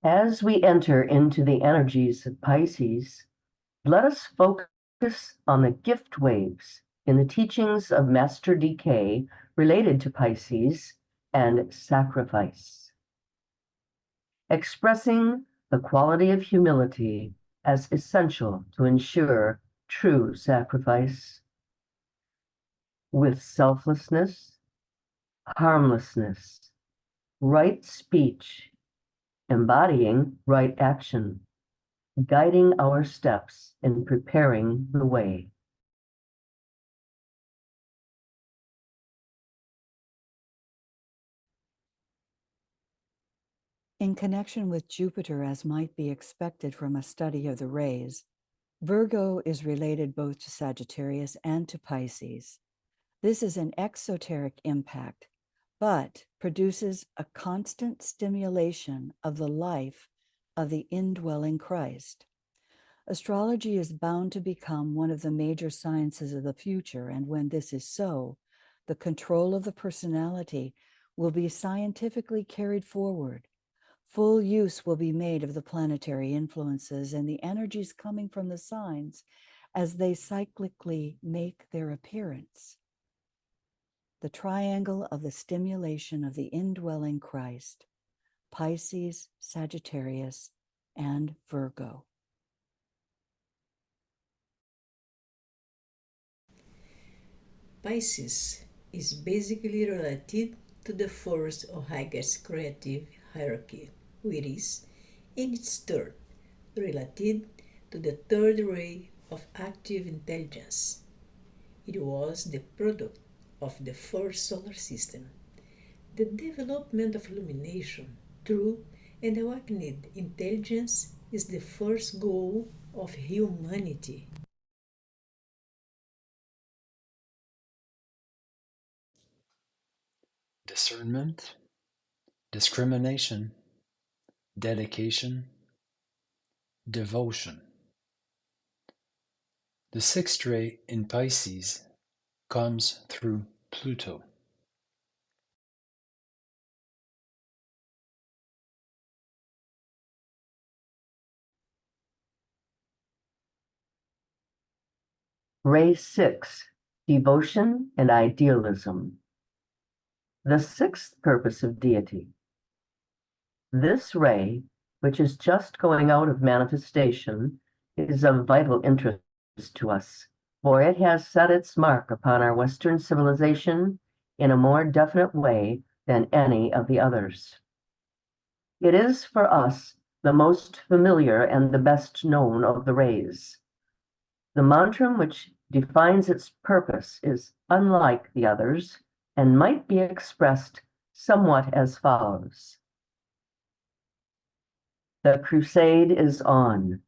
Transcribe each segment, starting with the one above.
As we enter into the energies of Pisces, let us focus on the gift waves in the teachings of Master DK related to Pisces and sacrifice, expressing the quality of humility as essential to ensure true sacrifice, with selflessness, harmlessness, right speech, embodying right action, guiding our steps in preparing the way. In connection with Jupiter, as might be expected from a study of the rays, Virgo is related both to Sagittarius and to Pisces. This is an exoteric impact, but produces a constant stimulation of the life of the indwelling Christ. Astrology is bound to become one of the major sciences of the future, and when this is so, the control of the personality will be scientifically carried forward. Full use will be made of the planetary influences and the energies coming from the signs as they cyclically make their appearance. The triangle of the stimulation of the indwelling Christ, Pisces, Sagittarius, and Virgo. Pisces is basically related to the first or highest creative hierarchy, which is, in its turn, related to the third ray of active intelligence. It was the product of the first solar system. The development of illumination, truth, and awakened intelligence is the first goal of humanity. Discernment, discrimination, dedication, devotion. The sixth ray in Pisces comes through Pluto. Ray 6, Devotion and Idealism. The sixth purpose of deity. This ray, which is just going out of manifestation, is of vital interest to us, for it has set its mark upon our Western civilization in a more definite way than any of the others. It is for us the most familiar and the best known of the rays. The mantra which defines its purpose is unlike the others and might be expressed somewhat as follows. The crusade is on.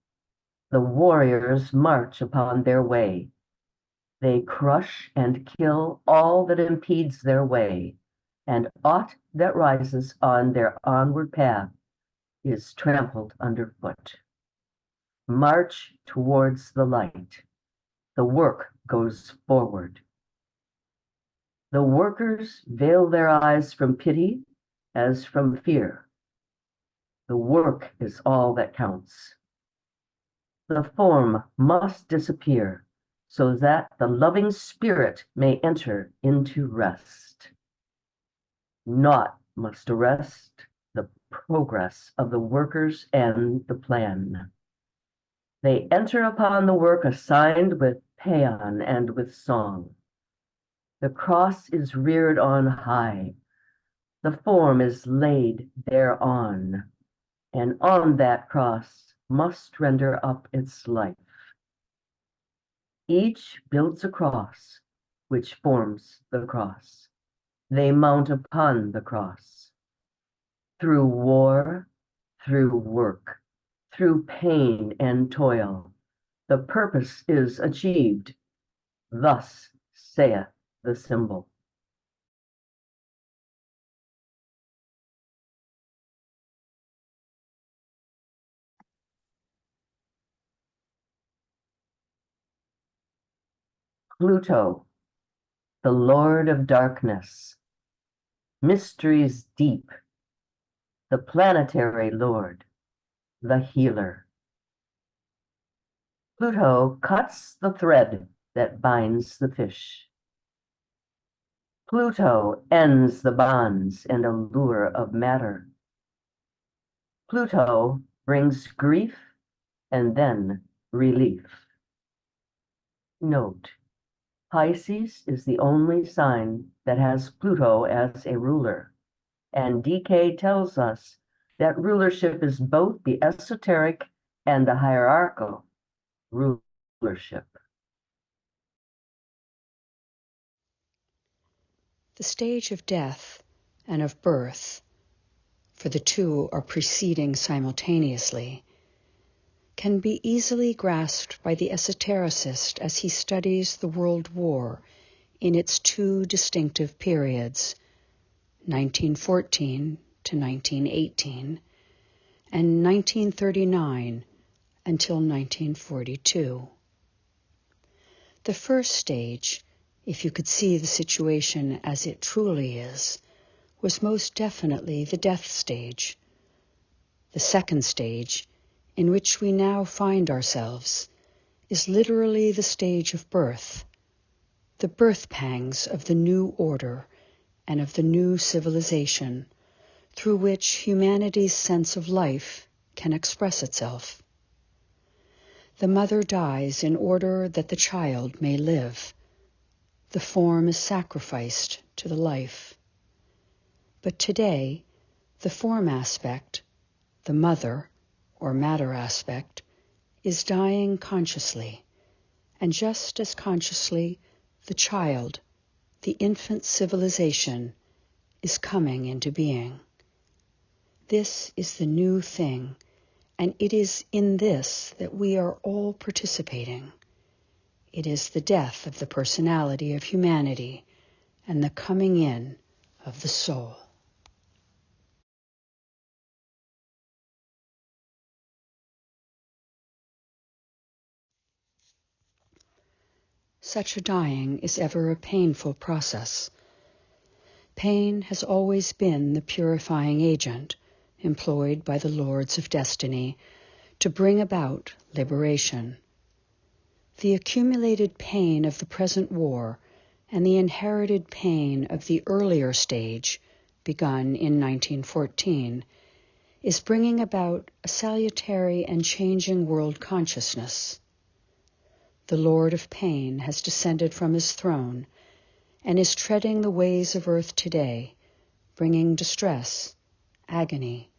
The warriors march upon their way. They crush and kill all that impedes their way, and aught that rises on their onward path is trampled underfoot. March towards the light. The work goes forward. The workers veil their eyes from pity as from fear. The work is all that counts. The form must disappear so that the loving spirit may enter into rest. Naught must arrest the progress of the workers and the plan. They enter upon the work assigned with paean and with song. The cross is reared on high. The form is laid thereon, and on that cross must render up its life. Each builds a cross, which forms the cross. They mount upon the cross. Through war, through work, through pain and toil, the purpose is achieved. Thus saith the symbol. Pluto, the Lord of darkness, mysteries deep, the planetary lord, the healer. Pluto cuts the thread that binds the fish. Pluto ends the bonds and allure of matter. Pluto brings grief and then relief. Note, Pisces is the only sign that has Pluto as a ruler, and DK tells us that rulership is both the esoteric and the hierarchical rulership. The stage of death and of birth, for the two are preceding simultaneously, can be easily grasped by the esotericist as he studies the World War in its two distinctive periods, 1914 to 1918, and 1939 until 1942. The first stage, if you could see the situation as it truly is, was most definitely the death stage. The second stage, in which we now find ourselves, is literally the stage of birth, the birth pangs of the new order and of the new civilization, through which humanity's sense of life can express itself. The mother dies in order that the child may live. The form is sacrificed to the life. But today, the form aspect, the mother or matter aspect, is dying consciously, and just as consciously, the child, the infant civilization, is coming into being. This is the new thing, and it is in this that we are all participating. It is the death of the personality of humanity and the coming in of the soul. Such a dying is ever a painful process. Pain has always been the purifying agent employed by the lords of destiny to bring about liberation. The accumulated pain of the present war and the inherited pain of the earlier stage, begun in 1914, is bringing about a salutary and changing world consciousness. The Lord of Pain has descended from his throne and is treading the ways of earth today, bringing distress, agony,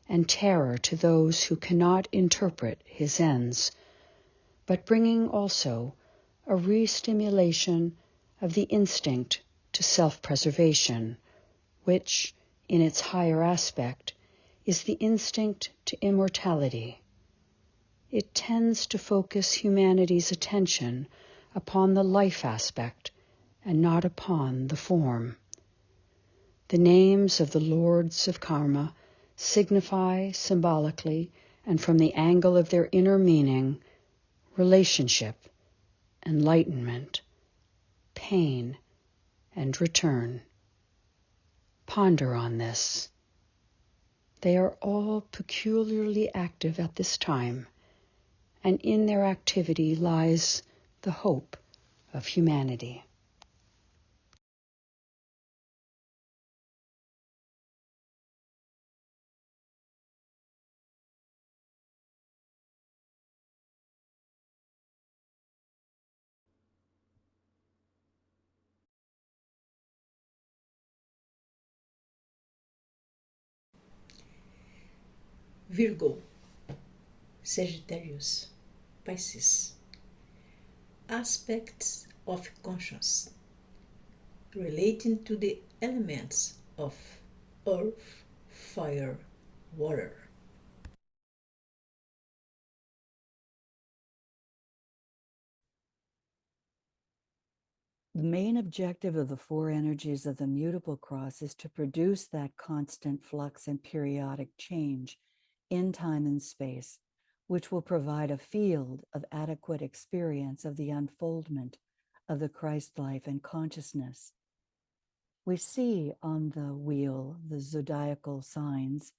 and terror to those who cannot interpret his ends, but bringing also a re-stimulation of the instinct to self-preservation, which, in its higher aspect, is the instinct to immortality. It tends to focus humanity's attention upon the life aspect and not upon the form. The names of the lords of karma signify symbolically and from the angle of their inner meaning relationship, enlightenment, pain, and return. Ponder on this. They are all peculiarly active at this time, and in their activity lies the hope of humanity. Virgo, Sagittarius, Pisces. Aspects of conscience relating to the elements of earth, fire, water. The main objective of the four energies of the mutable cross is to produce that constant flux and periodic change in time and space, which will provide a field of adequate experience of the unfoldment of the Christ life and consciousness. We see on the wheel the zodiacal signs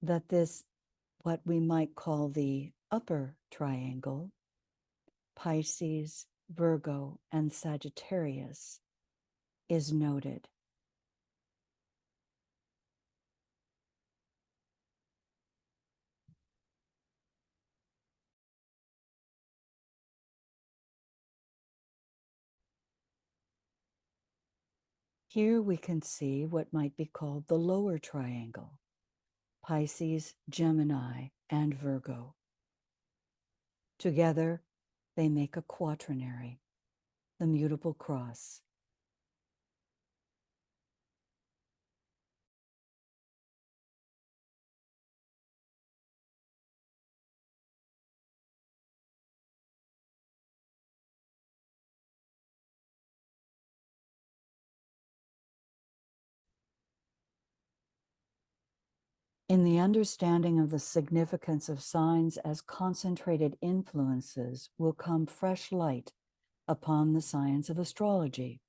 that this, what we might call the upper triangle, Pisces, Virgo, and Sagittarius, is noted. Here we can see what might be called the lower triangle, Pisces, Gemini, and Virgo. Together, they make a quaternary, the mutable cross. In the understanding of the significance of signs as concentrated influences will come fresh light upon the science of astrology.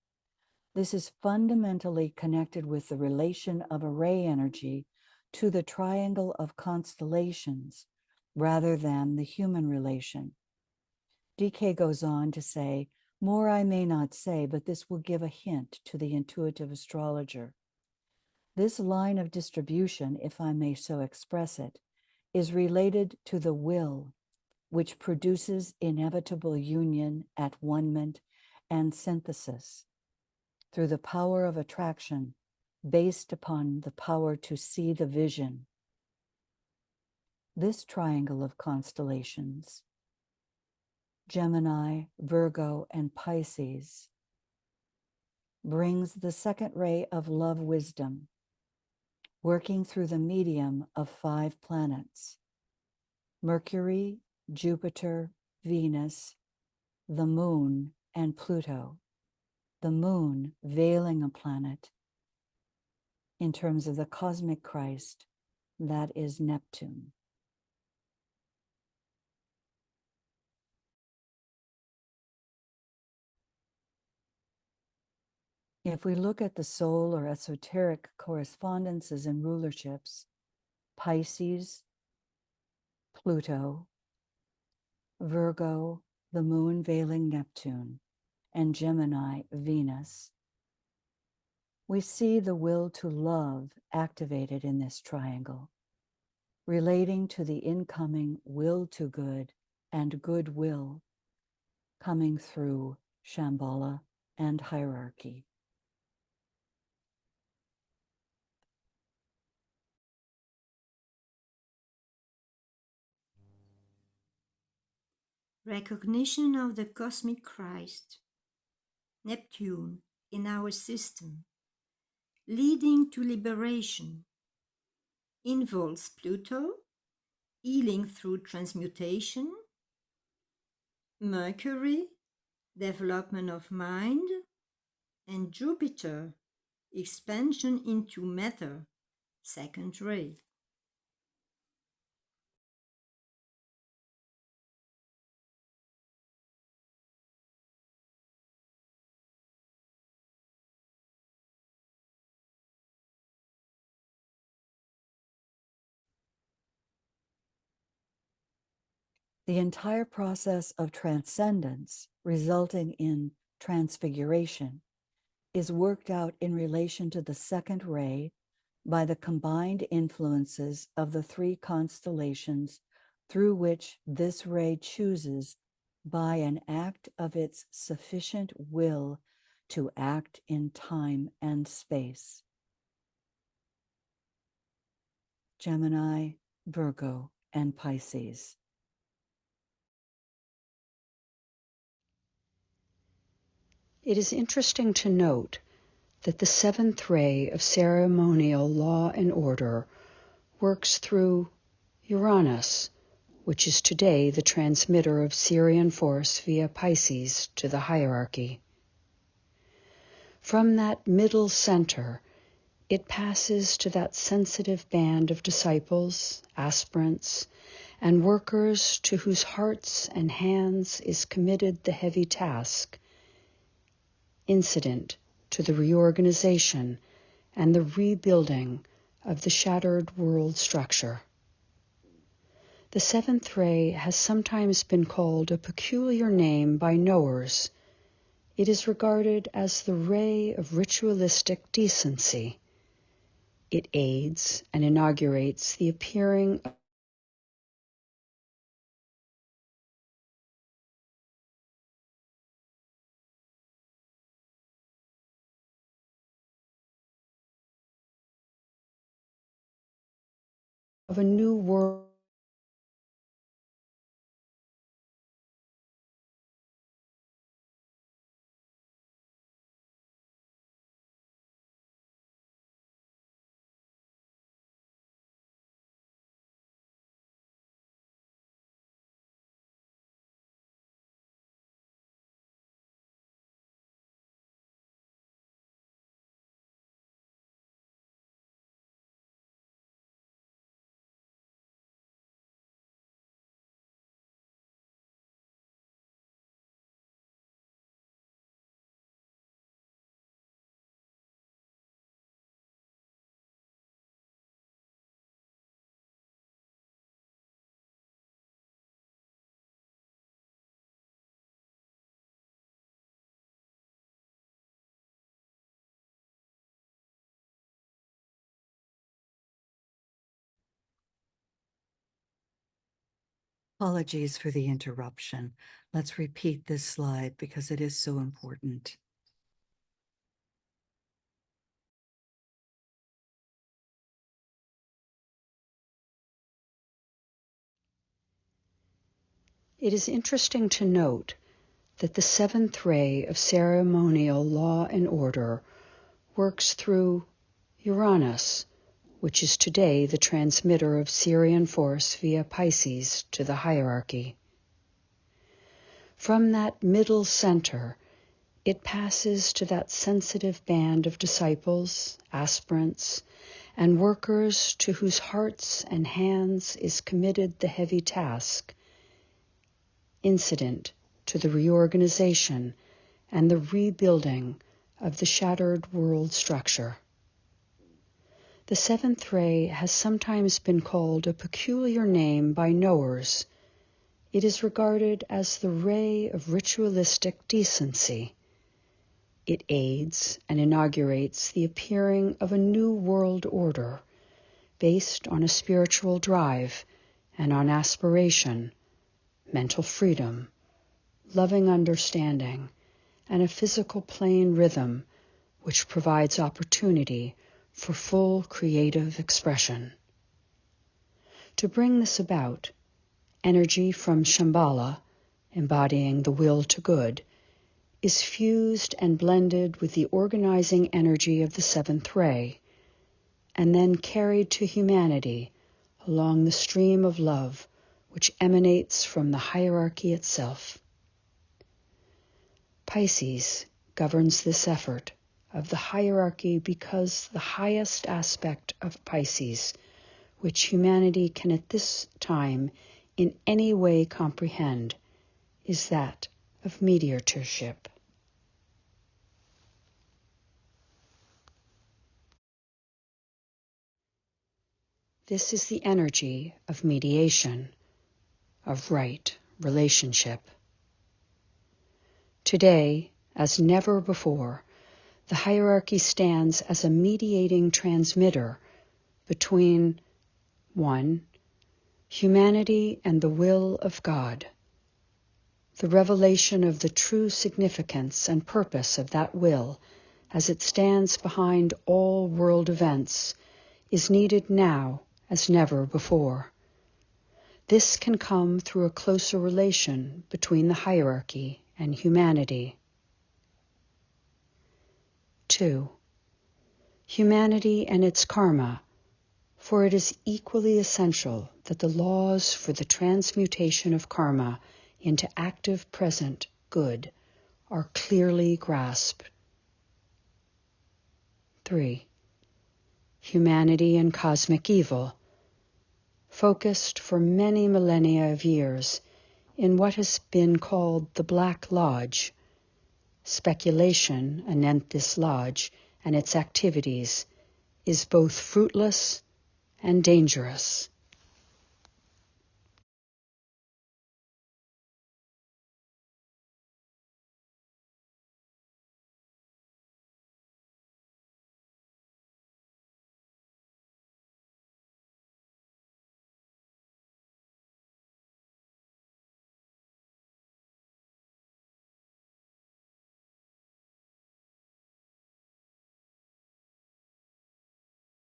This is fundamentally connected with the relation of array energy to the triangle of constellations rather than the human relation. DK goes on to say, more I may not say, but this will give a hint to the intuitive astrologer. This line of distribution, if I may so express it, is related to the will, which produces inevitable union, at-one-ment, and synthesis through the power of attraction based upon the power to see the vision. This triangle of constellations, Gemini, Virgo, and Pisces, brings the second ray of love wisdom, working through the medium of 5 planets: Mercury, Jupiter, Venus, the Moon, and Pluto. The Moon veiling a planet in terms of the cosmic Christ, that is Neptune. If we look at the soul or esoteric correspondences and rulerships, Pisces, Pluto, Virgo, the Moon veiling Neptune, and Gemini, Venus, we see the will to love activated in this triangle, relating to the incoming will to good and goodwill coming through Shambhala and hierarchy. Recognition of the cosmic Christ, Neptune, in our system, leading to liberation, involves Pluto, healing through transmutation, Mercury, development of mind, and Jupiter, expansion into matter, second ray. The entire process of transcendence, resulting in transfiguration, is worked out in relation to the second ray by the combined influences of the 3 constellations through which this ray chooses by an act of its sufficient will to act in time and space. Gemini, Virgo, and Pisces. It is interesting to note that the 7th ray of ceremonial law and order works through Uranus, which is today the transmitter of Syrian force via Pisces to the hierarchy. From that middle center, it passes to that sensitive band of disciples, aspirants, and workers to whose hearts and hands is committed the heavy task, incident to the reorganization and the rebuilding of the shattered world structure. The seventh ray has sometimes been called a peculiar name by knowers. It is regarded as the ray of ritualistic decency. It aids and inaugurates the appearing of a new world Apologies for the interruption. Let's repeat this slide because it is so important. It is interesting to note that the seventh ray of ceremonial law and order works through Uranus, which is today the transmitter of Syrian force via Pisces to the hierarchy. From that middle center, it passes to that sensitive band of disciples, aspirants, and workers to whose hearts and hands is committed the heavy task, incident to the reorganization and the rebuilding of the shattered world structure. The seventh ray has sometimes been called a peculiar name by knowers. It is regarded as the ray of ritualistic decency. It aids and inaugurates the appearing of a new world order based on a spiritual drive and on aspiration, mental freedom, loving understanding, and a physical plane rhythm which provides opportunity for full creative expression. To bring this about, energy from Shambhala, embodying the will to good, is fused and blended with the organizing energy of the seventh ray, and then carried to humanity along the stream of love which emanates from the hierarchy itself. Pisces governs this effort of the hierarchy because the highest aspect of Pisces, which humanity can at this time in any way comprehend, is that of mediatorship. This is the energy of mediation, of right relationship. Today, as never before, the hierarchy stands as a mediating transmitter between 1. Humanity and the will of God. The revelation of the true significance and purpose of that will, as it stands behind all world events, is needed now as never before. This can come through a closer relation between the hierarchy and humanity. 2. Humanity and its karma, for it is equally essential that the laws for the transmutation of karma into active present good are clearly grasped. 3. Humanity and cosmic evil, focused for many millennia of years in what has been called the Black Lodge. Speculation anent this lodge and its activities is both fruitless and dangerous.